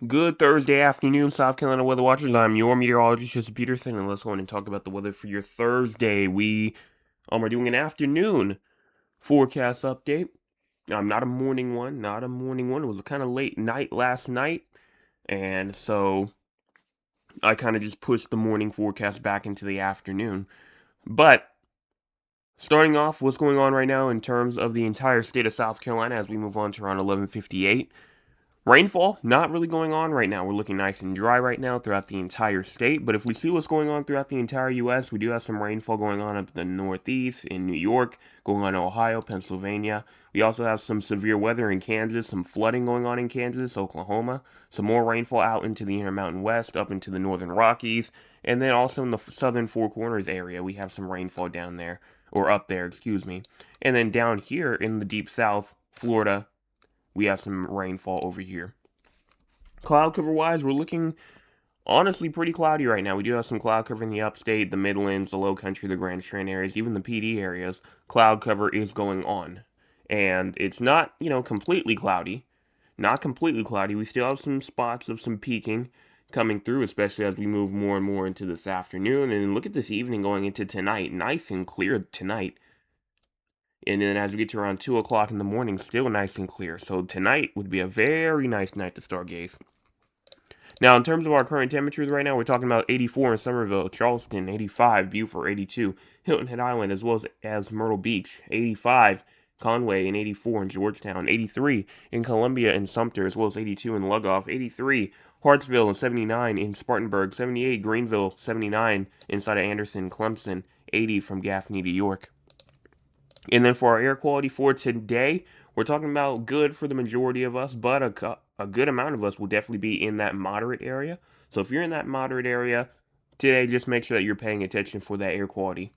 Good Thursday afternoon, South Carolina weather watchers. I'm your meteorologist, Joseph Peterson, and let's go in and talk about the weather for your Thursday. We are doing an afternoon forecast update. Not a morning one, not a morning one. It was a kind of late night last night, and so I kind of just pushed the morning forecast back into the afternoon. But starting off, what's going on right now in terms of the entire state of South Carolina as we move on to around 11:58. Rainfall, not really going on right now. We're looking nice and dry right now throughout the entire state. But if we see what's going on throughout the entire U.S., we do have some rainfall going on up in the Northeast, in New York, going on in Ohio, Pennsylvania. We also have some severe weather in Kansas, some flooding going on in Kansas, Oklahoma, some more rainfall out into the Intermountain West, up into the Northern Rockies, and then also in the Southern Four Corners area, we have some rainfall down there, or up there, excuse me. And then down here in the Deep South, Florida, we have some rainfall over here. Cloud cover wise, we're looking honestly pretty cloudy right now. We do have some cloud cover in the upstate, the Midlands, the low country, the Grand Strand areas, even the PD areas. Cloud cover is going on. And it's not, completely cloudy. Not completely cloudy. We still have some spots of some peaking coming through, especially as we move more and more into this afternoon. And look at this evening going into tonight. Nice and clear tonight. And then as we get to around 2 o'clock in the morning, still nice and clear. So tonight would be a very nice night to stargaze. Now, in terms of our current temperatures right now, we're talking about 84 in Somerville, Charleston, 85, Beaufort, 82, Hilton Head Island, as well as Myrtle Beach, 85, Conway, and 84 in Georgetown, 83 in Columbia and Sumter, as well as 82 in Lugoff, 83 Hartsville, and 79 in Spartanburg, 78 Greenville, 79 inside of Anderson, Clemson, 80 from Gaffney to York. And then for our air quality for today, we're talking about good for the majority of us, but a good amount of us will definitely be in that moderate area. So if you're in that moderate area today, just make sure that you're paying attention for that air quality.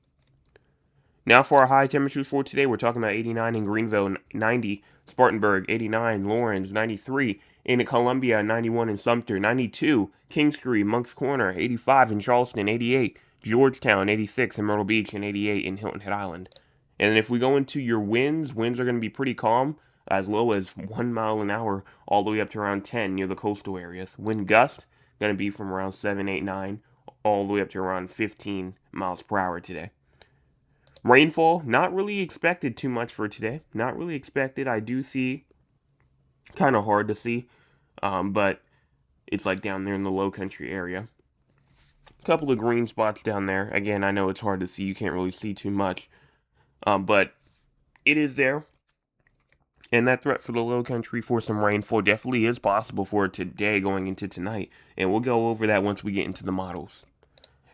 Now for our high temperatures for today, we're talking about 89 in Greenville, 90 Spartanburg, 89 Lawrence, 93 in Columbia, 91 in Sumter, 92 Kingstree, Moncks Corner, 85 in Charleston, 88 Georgetown, 86 in Myrtle Beach, and 88 in Hilton Head Island. And then if we go into your winds are going to be pretty calm, as low as 1 mile an hour, all the way up to around 10 near the coastal areas. Wind gust going to be from around 7, 8, 9, all the way up to around 15 miles per hour today. Rainfall, not really expected too much for today. Not really expected. I do see, kind of hard to see, but it's like down there in the low country area. A couple of green spots down there. Again, I know it's hard to see. You can't really see too much, but it is there. And that threat for the low country for some rainfall definitely is possible for today going into tonight. And we'll go over that once we get into the models.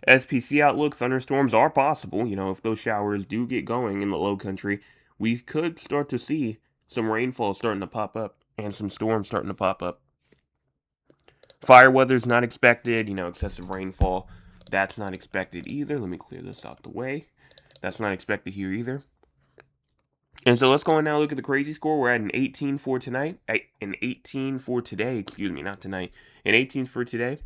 SPC outlook, thunderstorms are possible. If those showers do get going in the low country, we could start to see some rainfall starting to pop up and some storms starting to pop up. Fire weather is not expected, excessive rainfall. That's not expected either. Let me clear this out the way. That's not expected here either. And so let's go and now look at the crazy score. We're at an 18 for tonight. An 18 for today, excuse me, not tonight. An 18 for today.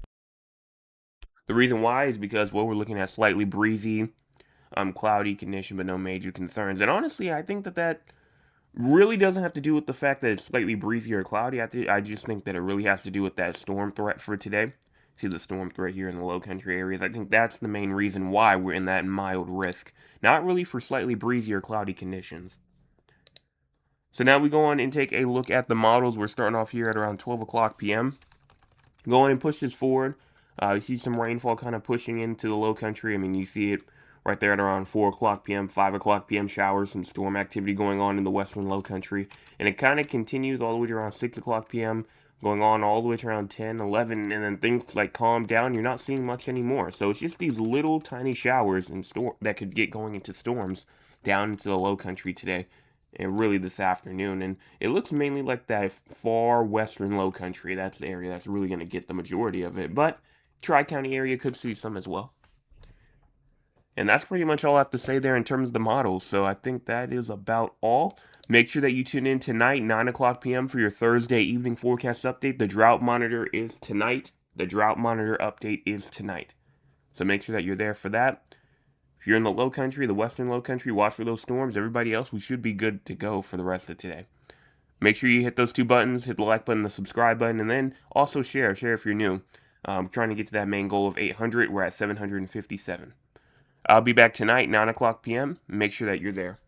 The reason why is because, we're looking at slightly breezy, cloudy condition, but no major concerns. And honestly, I think that really doesn't have to do with the fact that it's slightly breezy or cloudy. I just think that it really has to do with that storm threat for today. See the storm threat here in the low country areas. I think that's the main reason why we're in that mild risk. Not really for slightly breezy or cloudy conditions. So now we go on and take a look at the models. We're starting off here at around 12 o'clock p.m. Go on and push this forward. You see some rainfall kind of pushing into the low country. I mean, you see it right there at around 4 o'clock p.m., 5 o'clock p.m. showers, some storm activity going on in the western low country. And it kind of continues all the way to around 6 o'clock p.m., going on all the way to around 10, 11, and then things like calm down. You're not seeing much anymore. So it's just these little tiny showers and that could get going into storms down into the low country today and really this afternoon. And it looks mainly like that far western low country. That's the area that's really going to get the majority of it. But Tri-County area could see some as well. And that's pretty much all I have to say there in terms of the models. So I think that is about all. Make sure that you tune in tonight, 9 o'clock p.m. for your Thursday evening forecast update. The drought monitor is tonight. The drought monitor update is tonight. So make sure that you're there for that. If you're in the low country, the western low country, watch for those storms. Everybody else, we should be good to go for the rest of today. Make sure you hit those two buttons, hit the like button, the subscribe button, and then also share. Share if you're new. Trying to get to that main goal of 800. We're at 757. I'll be back tonight, 9 o'clock p.m. Make sure that you're there.